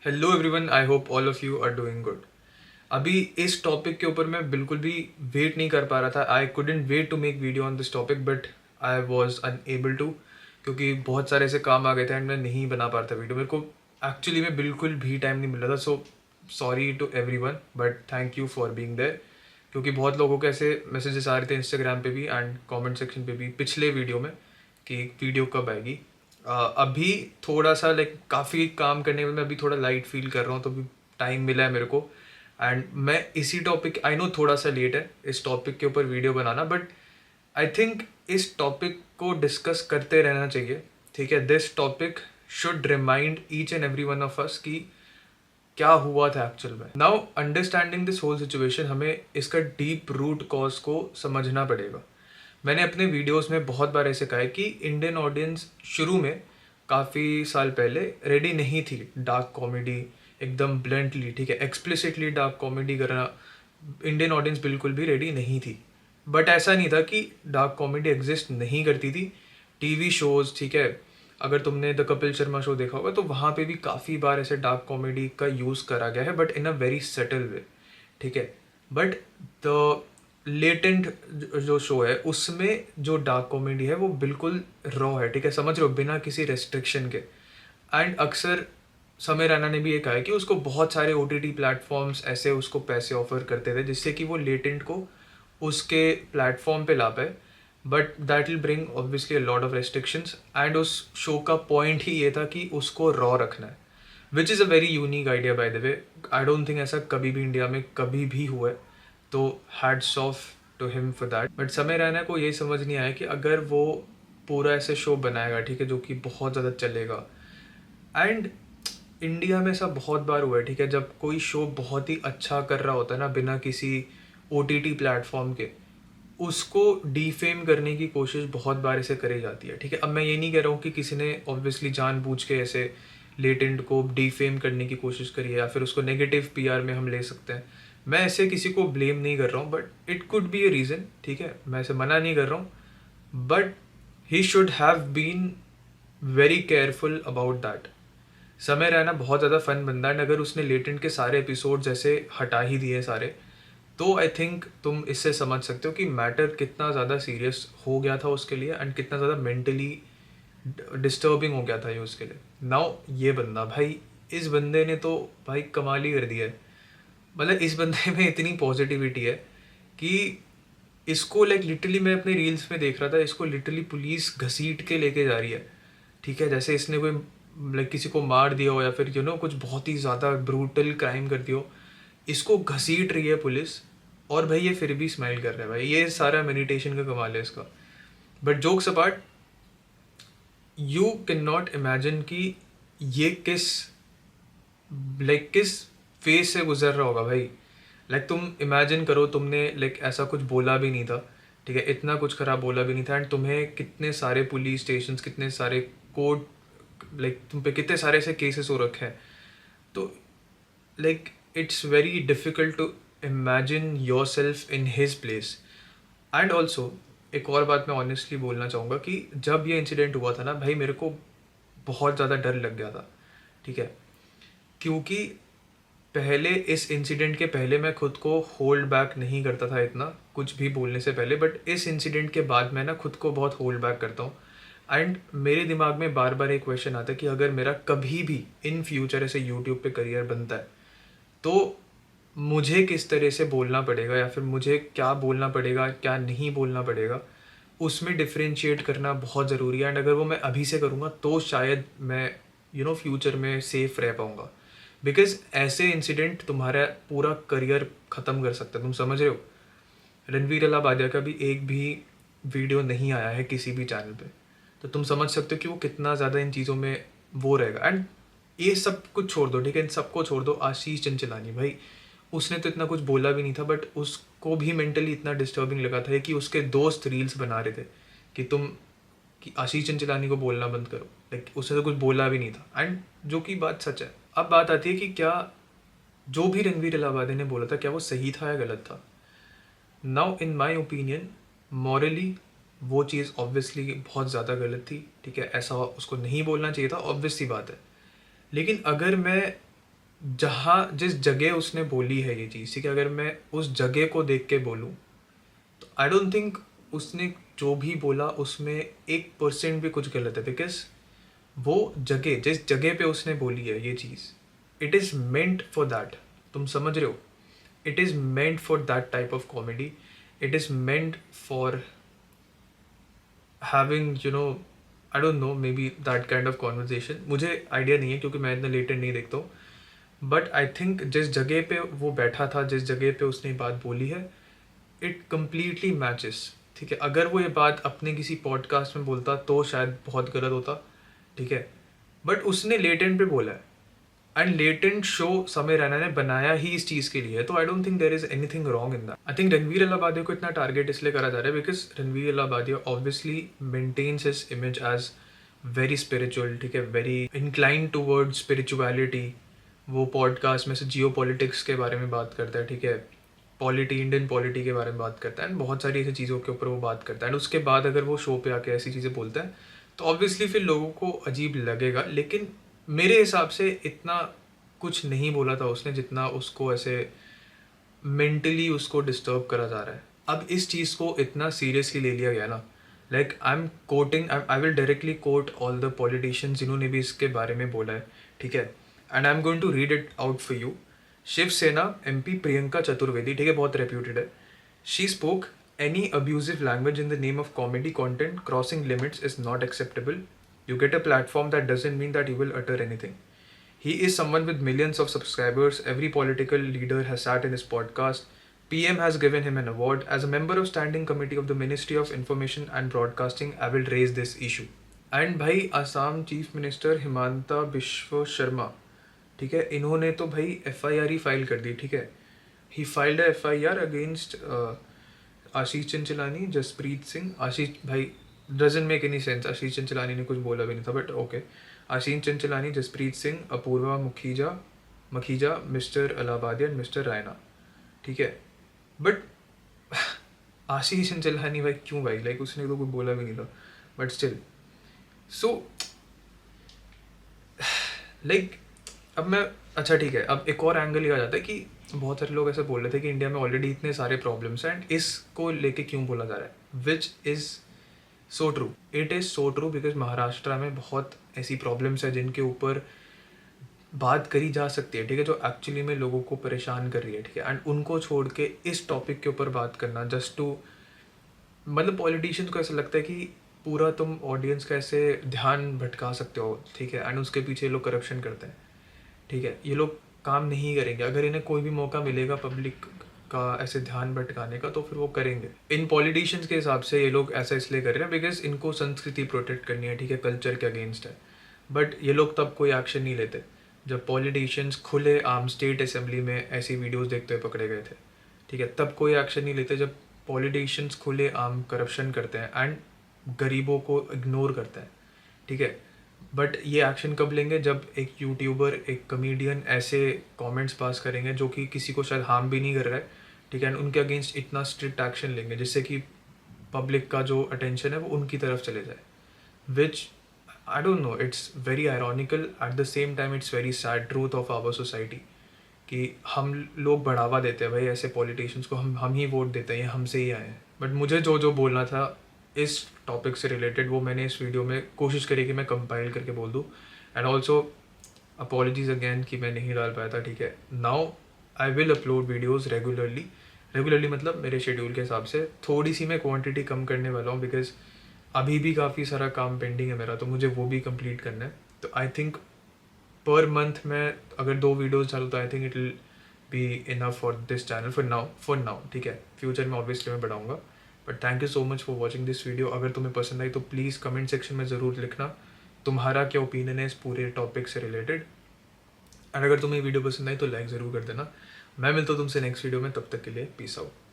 Hello everyone, I hope all of you are doing good. अभी इस topic के ऊपर मैं बिल्कुल भी वेट नहीं कर पा रहा था। I couldn't wait to make video on this topic but I was unable to, क्योंकि बहुत सारे ऐसे काम आ गए थे एंड मैं नहीं बना पा रहा था वीडियो। मेरे को एक्चुअली में बिल्कुल भी टाइम नहीं मिल रहा था। So sorry to everyone but thank you for being there, क्योंकि बहुत लोगों के ऐसे मैसेजेस आ रहे थे इंस्टाग्राम पे भी एंड कमेंट सेक्शन पे भी पिछले वीडियो में कि वीडियो कब आएगी। अभी थोड़ा सा काफ़ी काम करने में मैं अभी थोड़ा लाइट फील कर रहा हूँ, तो अभी टाइम मिला है मेरे को। एंड मैं इसी टॉपिक, आई नो थोड़ा सा लेट है इस टॉपिक के ऊपर वीडियो बनाना, बट आई थिंक इस टॉपिक को डिस्कस करते रहना चाहिए। ठीक है, this topic should remind each and every one of us कि क्या हुआ था एक्चुअल में। Now understanding this whole situation, हमें इसका डीप रूट कॉज को समझना पड़ेगा। मैंने अपने वीडियोस में बहुत बार ऐसे कहा है कि इंडियन ऑडियंस शुरू में काफ़ी साल पहले रेडी नहीं थी डार्क कॉमेडी एकदम ब्लंटली, ठीक है, एक्सप्लिसिटली डार्क कॉमेडी करना इंडियन ऑडियंस बिल्कुल भी रेडी नहीं थी। बट ऐसा नहीं था कि डार्क कॉमेडी एग्जिस्ट नहीं करती थी। टीवी शोज, ठीक है, अगर तुमने द कपिल शर्मा शो देखा होगा तो वहाँ पे भी काफ़ी बार ऐसे डार्क कॉमेडी का यूज़ करा गया है, but in a very subtle way. ठीक है, बट द लेटेंट जो शो है उसमें जो डार्क कॉमेडी है वो बिल्कुल रॉ है। ठीक है, समझ रहे हो, बिना किसी रेस्ट्रिक्शन के। एंड अक्सर समय रैना ने भी ये कहा है कि उसको बहुत सारे OTT प्लेटफॉर्म्स ऐसे उसको पैसे ऑफर करते थे जिससे कि वो लेटेंट को उसके प्लेटफॉर्म पे ला पाए, but that will bring obviously a lot of restrictions. And उस शो का पॉइंट ही ये था कि उसको रॉ रखना है, which is a very unique idea by the way. I don't think ऐसा कभी भी इंडिया में कभी भी हुआ है, तो heads off to him for that. But Samay Raina को ये समझ नहीं आया कि अगर वो पूरा ऐसे शो बनाएगा, ठीक है, जो कि बहुत ज़्यादा चलेगा। एंड इंडिया में ऐसा बहुत बार हुआ है, ठीक है, जब कोई शो बहुत ही अच्छा कर रहा होता है ना बिना किसी OTT प्लेटफॉर्म के, उसको डिफेम करने की कोशिश बहुत बार ऐसे करी जाती है। ठीक है, अब मैं ये नहीं कह रहा हूँ कि किसी ने ऑब्वियसली जानबूझ के ऐसे लेटेंट को डिफेम करने की कोशिश करी है या फिर उसको नेगेटिव PR में हम ले सकते हैं। मैं ऐसे किसी को ब्लेम नहीं कर रहा हूँ, but it could be a reason. ठीक है, मैं ऐसे मना नहीं कर रहा हूँ, but he should have been very careful about that. Samay Raina बहुत ज़्यादा फन बंदा है, अगर उसने लेटेंट के सारे एपिसोड्स ऐसे हटा ही दिए सारे, तो आई थिंक तुम इससे समझ सकते हो कि मैटर कितना ज़्यादा सीरियस हो गया था उसके लिए एंड कितना ज़्यादा मेंटली डिस्टर्बिंग हो गया था ये उसके लिए। नाउ ये बंदा भाई, इस बंदे ने तो भाई कमाल ही कर दिया है। मतलब इस बंदे में इतनी पॉजिटिविटी है कि इसको लिटरली मैं अपने रील्स में देख रहा था, इसको लिटरली पुलिस घसीट के लेके जा रही है। ठीक है, जैसे इसने कोई किसी को मार दिया हो या फिर कुछ बहुत ही ज़्यादा ब्रूटल क्राइम कर दिया हो, इसको घसीट रही है पुलिस। और भाई ये फिर भी स्माइल कर रहा है। भाई ये सारा मेडिटेशन का कमाल है इसका। But jokes apart, you can not imagine कि ये किस फेस से गुजर रहा होगा भाई। तुम इमेजिन करो, तुमने ऐसा कुछ बोला भी नहीं था, ठीक है, इतना कुछ खराब बोला भी नहीं था, एंड तुम्हें कितने सारे पुलिस स्टेशन, कितने सारे कोर्ट, तुम पे कितने सारे ऐसे केसेस हो रखे हैं। तो it's very difficult to imagine yourself in his place. And also एक और बात मैं ऑनेस्टली बोलना चाहूँगा कि जब ये इंसिडेंट हुआ था ना भाई, मेरे को बहुत ज़्यादा डर लग गया था। ठीक है, क्योंकि पहले इस इंसिडेंट के पहले मैं खुद को होल्ड बैक नहीं करता था इतना कुछ भी बोलने से पहले, बट इस इंसिडेंट के बाद मैं ना खुद को बहुत होल्ड बैक करता हूँ। एंड मेरे दिमाग में बार बार एक क्वेश्चन आता है कि अगर मेरा कभी भी इन फ्यूचर ऐसे यूट्यूब पे करियर बनता है तो मुझे किस तरह से बोलना पड़ेगा या फिर मुझे क्या बोलना पड़ेगा क्या नहीं बोलना पड़ेगा, उसमें डिफ्रेंशिएट करना बहुत ज़रूरी है। एंड अगर वो मैं अभी से करूँगा तो शायद मैं फ्यूचर में सेफ रह पाऊँगा। बिकॉज ऐसे इंसिडेंट तुम्हारा पूरा करियर ख़त्म कर सकता है। तुम समझ रहे हो, रणवीर अलाहाबादिया का भी एक भी वीडियो नहीं आया है किसी भी चैनल पे, तो तुम समझ सकते हो कि वो कितना ज़्यादा इन चीज़ों में वो रहेगा। एंड ये सब कुछ छोड़ दो, ठीक है, इन सबको छोड़ दो। आशीष चंचलानी भाई, उसने तो इतना कुछ बोला भी नहीं था, बट उसको भी मेंटली इतना डिस्टर्बिंग लगा था कि उसके दोस्त रील्स बना रहे थे कि तुम कि आशीष चंचलानी को बोलना बंद करो। उसने तो कुछ बोला भी नहीं था, एंड जो कि बात सच है। अब बात आती है कि क्या जो भी रणवीर इलाहाबादी ने बोला था क्या वो सही था या गलत था। Now in my opinion, morally वो चीज़ ऑब्वियसली बहुत ज़्यादा गलत थी। ठीक है, ऐसा उसको नहीं बोलना चाहिए था, ऑब्वियस सी बात है। लेकिन अगर मैं जहाँ जिस जगह उसने बोली है ये चीज़, ठीक है, अगर मैं उस जगह को देख के बोलूँ तो आई डोंट थिंक उसने जो भी बोला उसमें 1% भी कुछ गलत है, बिकॉज वो जगह जिस जगह पे उसने बोली है ये चीज़, it is meant for that. तुम समझ रहे हो? It is meant for that type of comedy. It is meant for having I don't know, maybe that kind of conversation. मुझे आइडिया नहीं है क्योंकि मैं इतना लेटेंट नहीं देखता हूँ, बट आई थिंक जिस जगह पे वो बैठा था, जिस जगह पे उसने बात बोली है, इट कम्प्लीटली मैचेस। ठीक है, अगर वो ये बात अपने किसी पॉडकास्ट में बोलता तो शायद बहुत गलत होता, ठीक है, बट उसने लेटेंट पे बोला है, एंड लेटेंट शो समय रैना ने बनाया ही इस चीज़ के लिए है, तो I don't think there is anything wrong in that. I think Ranveer Allahbadia को इतना टारगेट इसलिए करा जा रहा है because Ranveer Allahbadia obviously maintains his image as very spiritual, ठीक है, वेरी इंक्लाइन टूवर्ड स्पिरिचुअलिटी। वो पॉडकास्ट में से जियो पॉलिटिक्स के बारे में बात करता है, ठीक है, इंडियन पॉलिटी के बारे में बात करता है, एंड बहुत सारी ऐसी चीज़ों के ऊपर वो बात करता है, एंड उसके बाद अगर वो शो पे आके ऐसी चीज़ें बोलता है तो ऑब्वियसली फिर लोगों को अजीब लगेगा। लेकिन मेरे हिसाब से इतना कुछ नहीं बोला था उसने जितना उसको ऐसे मेंटली उसको डिस्टर्ब करा जा रहा है। अब इस चीज़ को इतना सीरियसली ले लिया गया ना, like I am quoting, I will directly quote all the politicians जिन्होंने भी इसके बारे में बोला है, ठीक है, and I am going to read it out for you. Shiv Sena MP Priyanka Chaturvedi, ठीक है, बहुत रेप्यूटेड है। She spoke, any abusive language in the name of comedy content crossing limits is not acceptable. You get a platform, that doesn't mean that you will utter anything. He is someone with millions of subscribers. Every political leader has sat in his podcast. PM has given him an award. As a member of standing committee of the Ministry of Information and Broadcasting, I will raise this issue. And भाई Assam chief minister Himanta Biswa Sharma, ठीक है, इन्होंने तो भाई FIR ही file कर दी, ठीक है। He filed FIR against Ashish Chanchlani, Jaspreet Singh, Ashish भाई doesn't make any sense, Ashish Chanchlani ने कुछ बोला भी नहीं था, but okay. Ashish Chanchlani, Jaspreet Singh, Apoorva Makhija, mister Allahbadia and mister Raina, ठीक है, बट आशीष चंचलानी भाई क्यों भाई, लाइक उसने तो कुछ बोला भी नहीं था, बट स्टिल सो लाइक अब मैं, अच्छा ठीक है, अब एक और एंगल ये आ जाता है कि बहुत सारे लोग ऐसे बोल रहे थे कि इंडिया में ऑलरेडी इतने सारे प्रॉब्लम्स हैं एंड इसको लेके क्यों बोला जा रहा है, which is so true. It is so true because Maharashtra में बहुत ऐसी प्रॉब्लम्स है जिनके ऊपर बात करी जा सकती है, ठीक है, जो एक्चुअली में लोगों को परेशान कर रही है, ठीक है, एंड उनको छोड़ के इस टॉपिक के ऊपर बात करना जस्ट टू, मतलब पॉलिटिशियंस को ऐसा लगता है कि पूरा तुम ऑडियंस का ऐसे ध्यान भटका सकते हो, ठीक है, एंड उसके पीछे ये लोग करप्शन करते हैं, ठीक है, ये लोग काम नहीं करेंगे। अगर इन्हें कोई भी मौका मिलेगा पब्लिक का ऐसे ध्यान भटकाने का तो फिर वो करेंगे। इन पॉलिटिशियंस के हिसाब से ये लोग ऐसा इसलिए कर रहे हैं बिकॉज इनको संस्कृति प्रोटेक्ट करनी है, ठीक है, कल्चर के अगेंस्ट है, बट ये लोग तब कोई एक्शन नहीं लेते जब पॉलिटिशियंस खुले आम स्टेट असेंबली में ऐसी वीडियोस देखते हुए पकड़े गए थे, ठीक है, तब कोई एक्शन नहीं लेते जब पॉलिटिशियंस खुले आम करप्शन करते हैं एंड गरीबों को इग्नोर करते हैं, ठीक है, बट ये एक्शन कब लेंगे जब एक यूट्यूबर, एक कमेडियन ऐसे कमेंट्स पास करेंगे जो कि किसी को शायद हार्म भी नहीं कर रहा है, ठीक है, एंड उनके अगेंस्ट इतना स्ट्रिक्ट एक्शन लेंगे जिससे कि पब्लिक का जो अटेंशन है वो उनकी तरफ चले जाए, which I don't know, it's very ironical, at the same time it's very sad truth of our society कि हम लोग बढ़ावा देते हैं भाई ऐसे पॉलिटिशियंस को, हम ही वोट देते हैं, ये हमसे ही आए हैं। बट मुझे जो जो बोलना था इस टॉपिक से रिलेटेड वो मैंने इस वीडियो में कोशिश करी कि मैं कंपाइल करके बोल दूँ, एंड ऑल्सो अपॉलॉजीज अगेन कि मैं नहीं डाल पाया था, ठीक है। Now I will upload videos regularly मतलब मेरे शेड्यूल के हिसाब से थोड़ी सी मैं क्वांटिटी कम करने वाला हूँ बिकॉज अभी भी काफ़ी सारा काम पेंडिंग है मेरा, तो मुझे वो भी कंप्लीट करना है। तो आई थिंक पर मंथ में अगर 2 वीडियोज़ डालूँ तो I think it will be enough for this channel for now, ठीक है। फ्यूचर में ऑब्वियसली मैं बढ़ाऊँगा, but thank you so much for watching this video. अगर तुम्हें पसंद आई तो प्लीज़ कमेंट सेक्शन में ज़रूर लिखना तुम्हारा क्या ओपिनियन है इस पूरे टॉपिक से रिलेटेड, एंड अगर तुम्हें वीडियो पसंद आई तो लाइक ज़रूर कर देना। मैं मिलता हूँ तुमसे नेक्स्ट वीडियो में, तब तक के लिए पीस आउट।